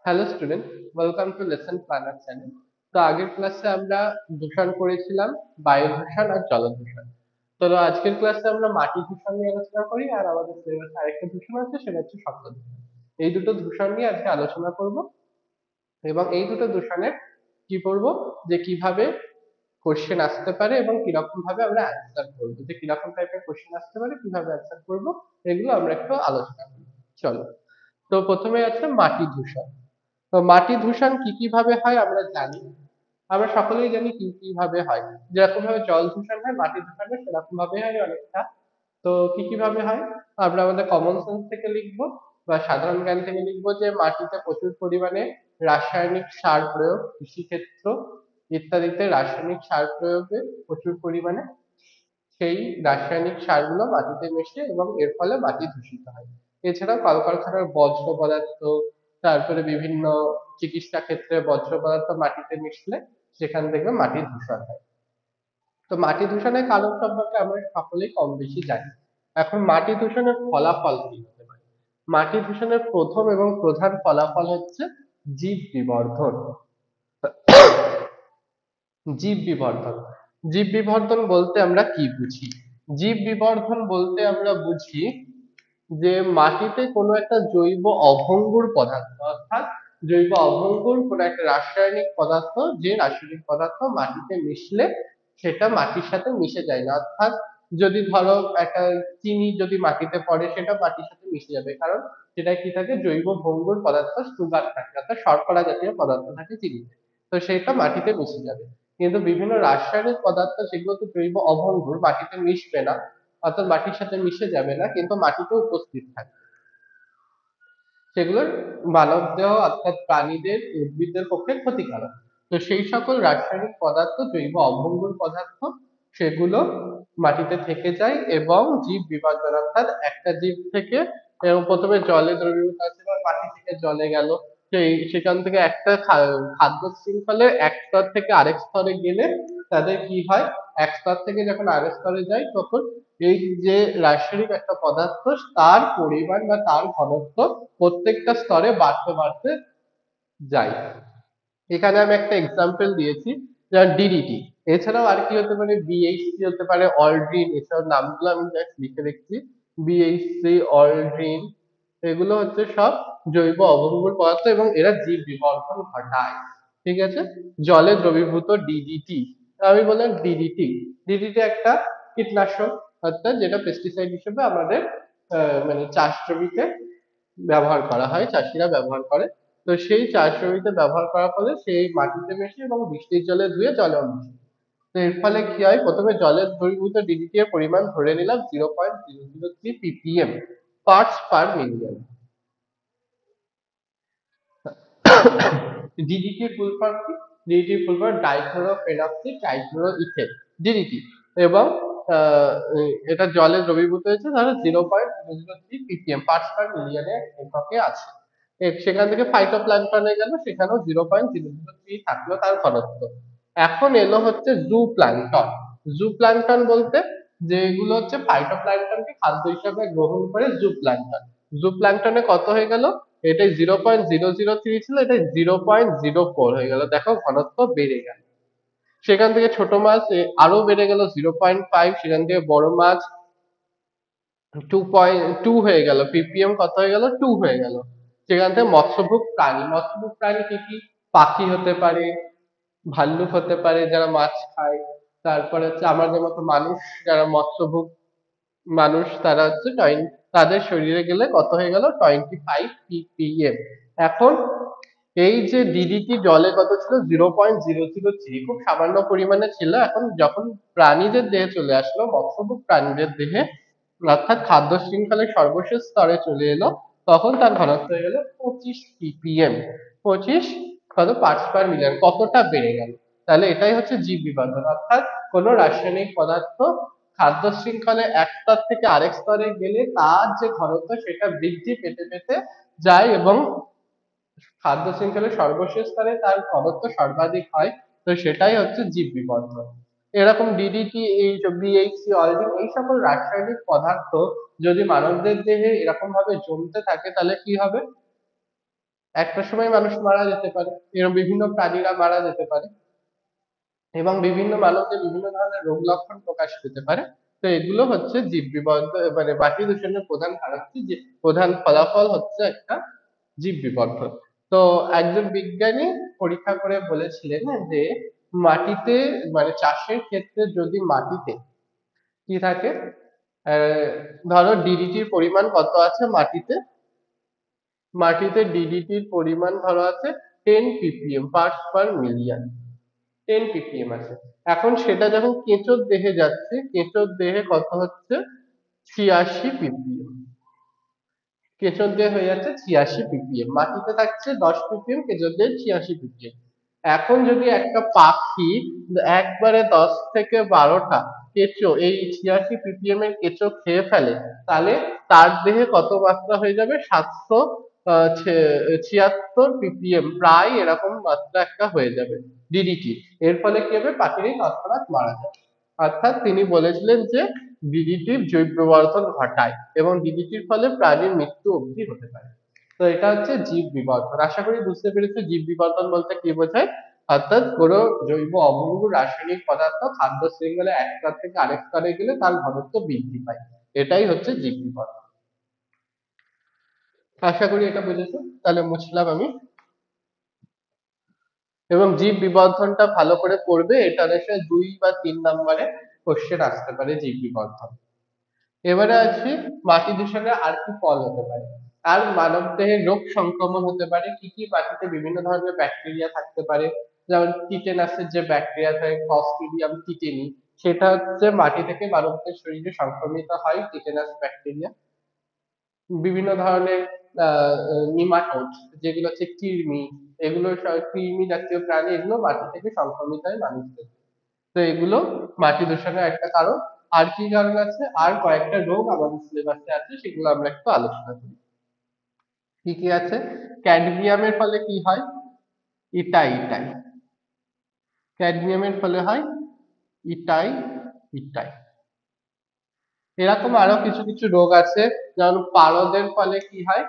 Hello student, welcome to lesson planner channel. তো আগের ক্লাসে আমরা দূষণ করেছিলাম, বায়ু দূষণ আর জল দূষণ। তো আজকের ক্লাসে আমরা মাটি দূষণ নিয়ে আলোচনা করি, আর আমাদের সিলেবাসে আরেকটা দূষণ আছে, সেটা হচ্ছে শব্দ দূষণ। এই দুটো দূষণ নিয়ে আজকে আলোচনা করব, এবং এই দুটো দূষণের কি করব, যে কিভাবে কোশ্চেন আসতে পারে এবং কিরকম ভাবে আমরা অ্যান্সার করবো, যে কিরকম টাইপের কোশ্চেন আসতে পারে, কিভাবে অ্যান্সার করবো, এগুলো আমরা একটু আলোচনা করি। চলো। তো প্রথমে আছে মাটি দূষণ। তো মাটি দূষণ কি কি ভাবে হয় আমরা জানি, আমরা সকলেই জানি কি কি ভাবে হয়। যেরকম ভাবে জল দূষণ হয়, মাটি দূষণ হয় সেরকম ভাবে হয় অনেকটা। তো কি কি ভাবে হয়, আমরা আমাদের কমন সেন্স থেকে লিখবো বা সাধারণ জ্ঞান থেকে লিখবো যে মাটিতে প্রচুর পরিমাণে রাসায়নিক সার প্রয়োগ, কৃষিক্ষেত্র ইত্যাদিতে রাসায়নিক সার প্রয়োগে প্রচুর পরিমাণে সেই রাসায়নিক সারগুলো মাটিতে মেশে এবং এর ফলে মাটি দূষিত হয়। এছাড়াও কলকারখানার বর্জ্য পদার্থ, তারপরে বিভিন্ন চিকিৎসা ক্ষেত্রে বর্জ্য পদার্থ মাটিতে মিশলে সেখান থেকে মাটি দূষণ হয়। তো মাটি দূষণের কারণ সম্পর্কে আমরা সকলেই কম বেশি জানি। এখন মাটি দূষণের ফলাফল কি হতে পারে? মাটি দূষণের প্রথম এবং প্রধান ফলাফল হচ্ছে জীব বিবর্ধন। জীব বিবর্ধন। জীব বিবর্ধন বলতে আমরা কি বুঝি? জীব বিবর্ধন বলতে আমরা বুঝি যে মাটিতে কোনো একটা জৈব অভঙ্গুর পদার্থ, অর্থাৎ জৈব অভঙ্গুর কোনো একটা রাসায়নিক পদার্থ, যে রাসায়নিক পদার্থ মাটিতে মিশলে সেটা মাটির সাথে মিশে যায় না। অর্থাৎ যদি ধরো একটা চিনি যদি মাটিতে পড়ে, সেটা মাটির সাথে মিশে যাবে, কারণ সেটা কি থাকে, জৈব ভঙ্গুর পদার্থ, সুগার থাকে, অর্থাৎ শর্করা জাতীয় পদার্থ থাকে চিনিতে। তো সেটা মাটিতে মিশে যাবে। কিন্তু বিভিন্ন রাসায়নিক পদার্থ, সেগুলো তো জৈব অভঙ্গুর, মাটিতে মিশবে না, অর্থাৎ মাটির সাথে মিশে যাবে না, কিন্তু মাটিতে উপস্থিত থাকবে। সেগুলোর মানবদেহ অর্থাৎ প্রাণীদের, উদ্ভিদদের পক্ষে ক্ষতিকারক। তো সেই সকল রাসায়নিক পদার্থ, জৈব অভঙ্গুর পদার্থ, সেগুলো মাটিতে থেকে যায় এবং জীব বিবর্ধন, অর্থাৎ একটা জীব থেকে, এবং প্রথমে জলে দ্রবীভূত আছে বা মাটি থেকে জলে গেল, সেই সেখান থেকে একটা খাদ্য শৃঙ্খলের এক স্তর থেকে আরেক স্তরে গেলে তাদের কি হয়, এক স্তর থেকে যখন আরেক স্তরে যায়, তখন এই যে রাসায়নিক একটা পদার্থ, তার পরিমাণ বা তার ঘনত্ব প্রত্যেকটা স্তরে বাড়তে বাড়তে যায়। এখানে আমি একটা এক্সাম্পল দিয়েছি, যেমন ডিডিটি। এছাড়াও আর কি হতে পারে, বিএইচসি হতে পারে, অল্ড্রিন, এসব নামগুলো আমি জাস্ট লিখে রেখেছি। বিএইচসি, অল্ড্রিন, এগুলো হচ্ছে সব জৈব অভঙ্গুর পদার্থ এবং এরা জীব বিবর্ধন ঘটায়। ঠিক আছে। জলে দ্রবীভূত ডিডিটি, আমি বললাম ডিডিটি। ডিডিটি একটা কীটনাশক, অর্থাৎ যেটা পেস্টিসাইড হিসেবে আমাদের মানে চাষ জমিতে ব্যবহার করা হয়, চাষিরা ব্যবহার করে। তো সেই চাষ জমিতে ব্যবহার করার ফলে সেই মাটিতে মেশে এবং বৃষ্টির জলে ধুয়ে জলেও মেশে। তো এর ফলে কি হয়, প্রথমে জলের দ্রবীভূত ডিডিটি এর পরিমাণ ধরে নিলাম 0.003 ppm, পার্টস পার মিলিয়ন। ডিডিটির ফুল ফর্ম কি? ডিডিটির full form dichlorophenoxy trichloroethane, DDT. এবং এটা জলে দ্রবীভূত হয়েছে ধরো 0.003 ppm, পার্টস পার মিলিয়নের এককে আছে। সেখান থেকে ফাইটোপ্ল্যাঙ্কটনে গেল, সেখানেও 0.003 থাকলো তার ঘনত্ব। এখন এলো হচ্ছে জু প্ল্যাঙ্কটন। জু প্ল্যাঙ্কটন বলতে যেগুলো হচ্ছে ফাইটোপ্ল্যাঙ্কটনকে খাদ্য হিসাবে গ্রহণ করে জু প্ল্যাঙ্কটন। জু প্ল্যাঙ্কটনে কত হয়ে গেল, এটা 0.003 ছিল, এটা 0.04 হয়ে গেল, দেখো ঘনত্ব বেড়ে গেল। সেখান থেকে ছোট মাছ আরো বেড়ে গেল 0.5, সেখান থেকে বড় মাছ 2.2 হয়ে গেল, ppm কত হয়ে গেল, 2 হয়ে গেল। সেখান থেকে মৎস্যভুক প্রাণী, মৎস্যভুক প্রাণী কি কি, পাখি হতে পারে, ভাল্লুক হতে পারে যারা মাছ খায়, তারপরে হচ্ছে আমাদের মতো মানুষ যারা মৎস্যভুক মানুষ, তারা হচ্ছে তাদের শরীরে গেলে কত হয়ে গেল, 25 ppm। এখন এই যে ডিডিটি জলে কত ছিল, 0.003, খুব সামান্য পরিমাণে ছিল। এখন যখন প্রাণীদের দেহে চলে আসলো, মৎস্যভুক প্রাণীদের দেহে, অর্থাৎ খাদ্য শৃঙ্খলের সর্বশেষ স্তরে চলে এলো, তখন তার ঘনত্ব হয়ে গেল 25 ppm। 25 কত, পার্টস পার মিলিয়ন, কতটা বেড়ে গেল। তাহলে এটাই হচ্ছে জীব বিবর্ধন, অর্থাৎ কোনো রাসায়নিক পদার্থ খাদ্য শৃঙ্খলে এক স্তর থেকে আরেক স্তরে গেলে তার যে ঘনত্ব, সেটা বৃদ্ধি পেতে পেতে যায় এবং খাদ্য শৃঙ্খলের সর্বশেষ স্তরে তার ঘনত্ব সর্বাধিক হয়। তো সেটাই হচ্ছে জীব বিবর্ধন। এরকম ডিডিটি, এই বিএইচসি, অয়েলিন, এই সকল রাসায়নিক পদার্থ যদি মানবদের দেহে এরকম ভাবে জমতে থাকে, তাহলে কি হবে, একটা সময় মানুষ মারা যেতে পারে, এরকম বিভিন্ন প্রাণীরা মারা যেতে পারে, এবং বিভিন্ন মানুষের বিভিন্ন ধরনের রোগ লক্ষণ প্রকাশ পেতে পারে। তো এগুলো হচ্ছে জীব বিবর্ধন, মানে মাটি দূষণের প্রধান কারণ হচ্ছে যে প্রধান ফলাফল হচ্ছে একটা জীব বিবর্ধন। তো একজন বিজ্ঞানী পরীক্ষা করে বলেছিলেন যে মাটিতে, মানে চাষের ক্ষেত্রে যদি মাটিতে কি থাকে, আহ, ধরো ডিডিটির পরিমাণ কত আছে মাটিতে, মাটিতে ডিডিটির পরিমাণ ধরো আছে 10 ppm, parts per million, 10 ppm আছে। এখন সেটা যখন কেঁচোর দেহে যাচ্ছে, কেঁচোর দেহে কত হচ্ছে, 86 ppm। কেঁচোর দেহে হয়ে যাচ্ছে 86 ppm, মাটিতে থাকছে 10 ppm, কেঁচোর দেহে 86 ppm। এখন যদি একটা পাখি একবারে 10 থেকে 12টা কেঁচো, এই 86 ppm এর কেঁচো খেয়ে ফেলে, তাহলে তার দেহে কত মাত্রা হয়ে যাবে, 776 ppm, প্রায় এরকম মাত্রা একটা হয়ে যাবে ডিডিটি। এর ফলে কি হবে, পাখিটি তৎক্ষণাৎ মারা যাবে। অর্থাৎ তিনি বলেছিলেন যে ডিডিটির জৈব প্রবর্ধন ঘটায় এবং ডিডিটির ফলে প্রাণীর মৃত্যু অবধি হতে পারে। তো এটা হচ্ছে জীব বিবর্ধন। আশা করি বুঝতে পেরেছো জীব বিবর্ধন বলতে কি বোঝায়। অর্থাৎ কোনো জৈব অমূল্য রাসায়নিক পদার্থ খাদ্য শৃঙ্খলে এক স্তর থেকে আরেক স্তরে গেলে তার ঘনত্ব বৃদ্ধি পায়, এটাই হচ্ছে জীব বিবর্ধন। আশা করি এটা বুঝেছো, তাহলে মুছলাম আমি। এবং জীব বিবর্ধনটা ভালো করে পড়বে, এটা এসে 2 বা 3 নম্বরে কোশ্চেন আসতে পারে জীব বিবর্ধন। এবারে আসি মাটি দূষণের আর কি ফল হতে পারে। আর মানবদেহে রোগ সংক্রমণ হতে পারে কি কি, মাটিতে বিভিন্ন ধরনের ব্যাকটেরিয়া থাকতে পারে, যেমন টিটেনাসের যে ব্যাকটেরিয়া থাকে ক্লস্ট্রিডিয়াম টিটেনি, সেটা হচ্ছে মাটি থেকে মানবদের শরীরে সংক্রমিত হয় টিটেনাস ব্যাকটেরিয়া। বিভিন্ন ধরনের নিমাটোড, যেগুলো হচ্ছে কৃমি, এগুলো কৃমি জাতীয় প্রাণী, এগুলো মাটি থেকে সংক্রমিত হয় মানুষদের। তো এগুলো মাটি দূষণের একটা কারণ। আর কি কারণ আছে, আর কয়েকটা রোগ আমাদের সিলেবাসে আছে, সেগুলো আমরা একটু আলোচনা করি। কি কি আছে, ক্যাডমিয়ামের ফলে কি হয়, ইটাই ইটাই, ক্যাডমিয়ামের ফলে হয় ইটাই ইটাই। এরকম আরো কিছু কিছু রোগ আছে, যেমন পারদের ফলে কি হয়,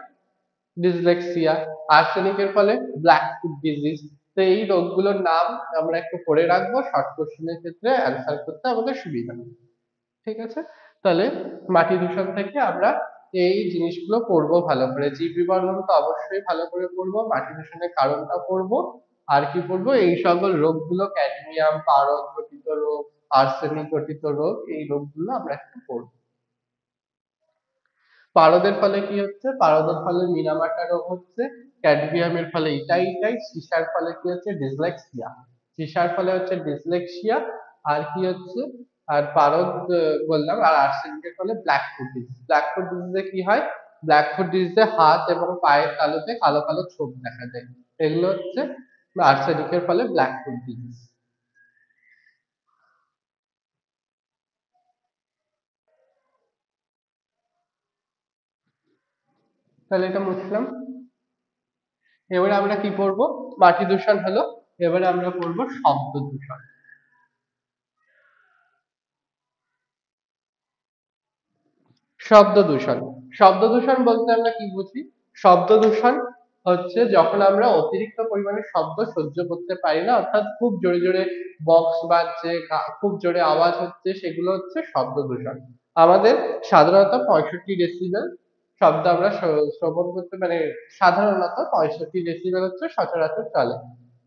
ডিসলেক্সিয়া। আর্সেনিকের ফলে ব্ল্যাক ফুট ডিজিজ। তো এই রোগগুলোর নাম আমরা একটু পড়ে রাখবো, শর্ট কোশ্চেনের ক্ষেত্রে অ্যান্সার করতে আমাদের সুবিধা হবে। ঠিক আছে, তাহলে মাটি দূষণ থেকে আমরা এই জিনিসগুলো পড়বো ভালো করে, জীব বিবর্ধন তো অবশ্যই ভালো করে পড়বো, মাটি দূষণের কারণটা পড়বো, আর কি পড়বো, এই সকল রোগগুলো, ক্যাডমিয়াম, পারদ ঘটিত রোগ, আর্সেনিক ঘটিত রোগ, এই রোগগুলো আমরা একটু পড়বো। পারদের ফলে কি হচ্ছে, পারদের ফলে মিনামাটা রোগ হচ্ছে, ক্যাডমিয়ামের ফলে ইটাই ইটাই, সীসার ফলে কি হচ্ছে, ডিসলেক্সিয়া, সীসার ফলে হচ্ছে ডিসলেক্সিয়া। আর কি হচ্ছে, আর পারদ বললাম, আর আর্সেনিকের ফলে black foot disease. Black foot ডিজিজে কি হয়, ব্ল্যাক ফুট ডিজিজে হাত এবং পায়ের তালুতে কালো কালো ছোপ দেখা যায়, এগুলো হচ্ছে আর্সেনিকের ফলে ব্ল্যাক ফুট ডিজিজ। তাহলে এটা মুছলাম। এবারে আমরা কি পড়বো, মাটি দূষণ হলো, এবারে আমরা পড়বো শব্দ দূষণ। শব্দ দূষণ, শব্দ দূষণ বলতে আমরা কি বুঝি, শব্দ দূষণ হচ্ছে যখন আমরা অতিরিক্ত পরিমাণে শব্দ সহ্য করতে পারি না, অর্থাৎ খুব জোরে জোরে বক্স বাজছে, খুব জোরে আওয়াজ হচ্ছে, সেগুলো হচ্ছে শব্দ দূষণ। আমাদের সাধারণত 65 ডেসিবেল শব্দ আমরা শ্রবণ করতে, মানে সাধারণত 65 ডেসিবেল হচ্ছে সচরাচর চলে,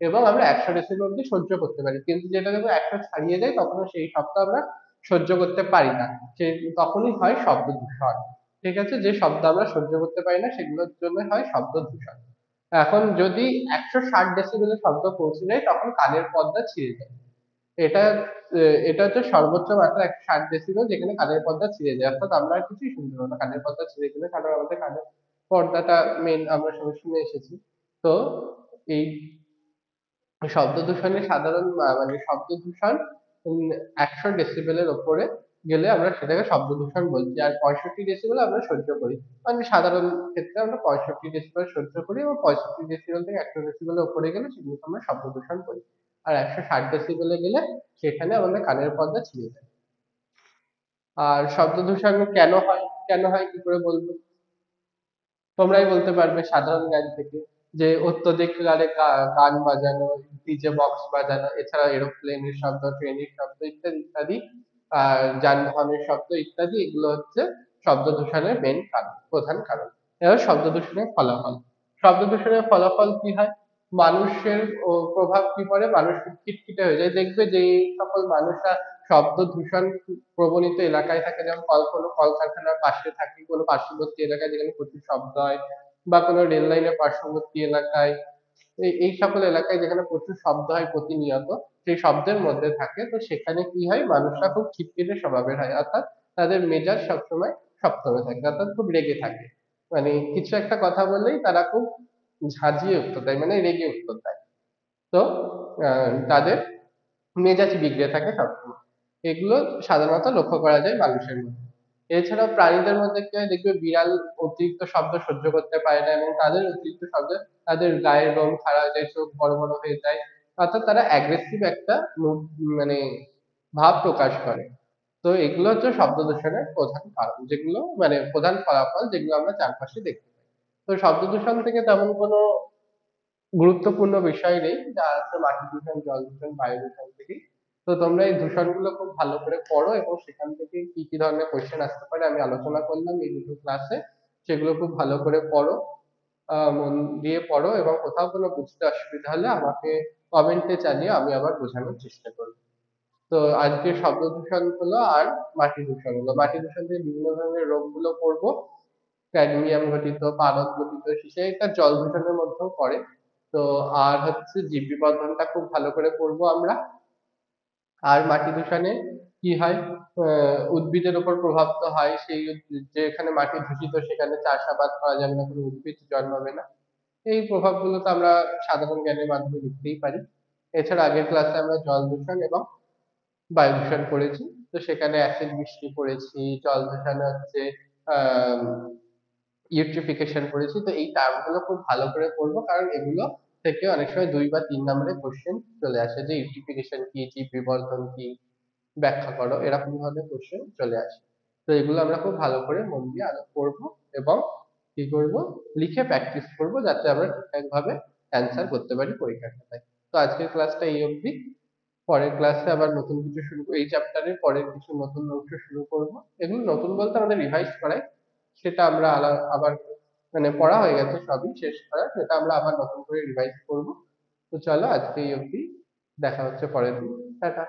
এবং আমরা 100 ডেসিবেল অব্দি সহ্য করতে পারি, কিন্তু যেটা যখন 100 ছাড়িয়ে যায় তখন সেই শব্দ আমরা সহ্য করতে পারি না, সে তখনই হয় শব্দ দূষণ। ঠিক আছে, যে শব্দ আমরা সহ্য করতে পারি না সেগুলোর জন্য হয় শব্দ দূষণ। এখন যদি 160 ডেসিবেলের শব্দ পৌঁছে যায় তখন কানের পর্দা ছিঁড়ে যায়। এটা এটা হচ্ছে সর্বোচ্চ মাত্রা 160 ডেসিবেল, যেখানে কানের পর্দা ছিঁড়ে যায়, অর্থাৎ আমরা আর কিছুই শুনতে পাবো না কানের পর্দা ছিঁড়ে গেলে, কারণ আমাদের কানের পর্দাটা মেন, আমরা সবাই শুনে এসেছি। তো এই শব্দ দূষণের সাধারণ মানে শব্দ দূষণ 100 ডেসিবেলের ওপরে গেলে আমরা সেটাকে শব্দ দূষণ বলছি, আর 65 ডেসিবেল আমরা সহ্য করি, মানে সাধারণ ক্ষেত্রে আমরা 65 ডেসিবেল সহ্য করি, এবং 65 ডেসিবেল থেকে 100 ডেসিবেলের ওপরে গেলে সেগুলোকে আমরা শব্দ দূষণ করি। আর 160 ডেসিবেলে গেলে সেখানে আমাদের কানের পর্দা ছিঁড়ে যায়। আর শব্দ দূষণ কেন হয়, কেন হয় কি করে বলবো, তোমরাই বলতে পারবে সাধারণ জ্ঞান থেকে। যে অত্যধিক হারে গান বাজানো, ডিজে বক্স বাজানো, এছাড়া এরোপ্লেনের শব্দ, ট্রেনের শব্দ ইত্যাদি ইত্যাদি, আর যানবাহনের শব্দ ইত্যাদি, এগুলো হচ্ছে শব্দ দূষণের প্রধান কারণ। এবার শব্দ দূষণের ফলাফল, শব্দ দূষণের ফলাফল কি হয়? মানুষের প্রভাব কি পড়ে? মানুষ খুব খিটখিটে হয়ে যায়। দেখবে যে এই সকল মানুষরা শব্দ দূষণ প্রবণিত এলাকায় থাকে, যেমন কোনো কলকারখানার পাশে থাকে, কোনো পার্শ্ববর্তী এলাকায় যেখানে প্রচুর শব্দ হয়, বা কোনো রেল লাইনের পার্শ্ববর্তী এলাকায়, এই সকল এলাকায় যেখানে প্রচুর শব্দ হয় প্রতিনিয়ত, সেই শব্দের মধ্যে থাকে, তো সেখানে কি হয়, মানুষরা খুব খিটখিটে স্বভাবের হয়, অর্থাৎ তাদের মেজাজ সবসময় সপ্তমে থাকে, অর্থাৎ খুব রেগে থাকে। মানে কিছু একটা কথা বললেই তারা খুব ঝাঁঝিয়ে উত্তর দেয়, মানে রেগে উত্তর দেয়। তো তাদের মেজাজ বিগড়ে থাকে সবসময়। এগুলো সাধারণত লক্ষ্য করা যায় মানুষের মধ্যে। এছাড়াও প্রাণীদের মধ্যে কি হয়, দেখবে বিড়াল অতিরিক্ত শব্দ সহ্য করতে পারে না, এবং তাদের অতিরিক্ত শব্দে তাদের গায়ের রং খারাপ হয়ে যায়, চোখ বড় বড় হয়ে যায়, অর্থাৎ তারা অ্যাগ্রেসিভ একটা মানে ভাব প্রকাশ করে। তো এগুলো হচ্ছে শব্দ দূষণের প্রধান কারণ, যেগুলো মানে প্রধান ফলাফল, যেগুলো আমরা চারপাশে দেখতে পাই। তো শব্দ দূষণ থেকে তেমন কোনো গুরুত্বপূর্ণ বিষয় নেই, যা আছে মাটি দূষণ, জল দূষণ, বায়ু দূষণ থেকে। তো তোমরা এই দূষণগুলো খুব ভালো করে পড়ো, এবং সেখান থেকে কি কি ধরনের কোশ্চেন আসতে পারে আমি আলোচনা করলাম এই দুটো ক্লাসে, সেগুলো খুব ভালো করে পড়ো, মন দিয়ে পড়ো, এবং কোথাও কোনো বুঝতে অসুবিধা হলে আমাকে কমেন্টে জানিয়ে আমি আবার বোঝানোর চেষ্টা করবো। তো আজকে শব্দ দূষণ হলো, আর মাটি দূষণ হলো। মাটি দূষণ থেকে বিভিন্ন ধরনের রোগগুলো পড়বো, ক্যাডমিয়াম ঘটিত, পারদ ঘটিত, এটা জল দূষণের মধ্যেও পড়ে। তো আর হচ্ছে জীব বিবর্ধনটা খুব ভালো করে পড়বো আমরা। আর মাটি দূষণে কি হয়, উদ্ভিদের উপর প্রভাব তো হয়, সেই যেখানে মাটি দূষিত সেখানে চাষাবাদ করা যাবে না, কোনো উদ্ভিদ জন্মাবে না। এই প্রভাবগুলো তো আমরা সাধারণ জ্ঞানের মাধ্যমে লিখতেই পারি। এছাড়া আগের ক্লাসে আমরা জল দূষণ এবং বায়ু দূষণ পড়েছি। তো সেখানে অ্যাসিড বৃষ্টি পড়েছি, জল দূষণে হচ্ছে আহ ইউট্রিফিকেশন পড়েছি। তো এই টার্মগুলো খুব ভালো করে পড়বো, কারণ এগুলো থেকে অনেক সময় 2 বা 3 নম্বরের কোশ্চেন চলে আসে, যে ইউট্রিফিকেশন কি, জীব বিবর্ধন কি, ব্যাখ্যা করো, এরকম ধরনের কোশ্চেন চলে আসে। তো এগুলো আমরা খুব ভালো করে মন দিয়ে আরো পড়বো, এবং কি করব, লিখে প্র্যাকটিস করব, যাতে আমরা ঠিকঠাক ভাবে অ্যান্সার করতে পারি পরীক্ষার খাতায়। তো আজকের ক্লাসটা এই অবধি। পরের ক্লাসে আবার নতুন কিছু এই চ্যাপ্টারের পরের কিছু নতুন অংশ শুরু করব। এগুলো নতুন বলতে আমাদের রিভাইজ করাই, সেটা আমরা আবার মানে পড়া হয়ে গেছে সবই শেষ করা, সেটা আমরা আবার নতুন করে রিভাইজ করব। তো চলো আজকে এই অবধি, দেখা হচ্ছে পরের দিন। টাটা।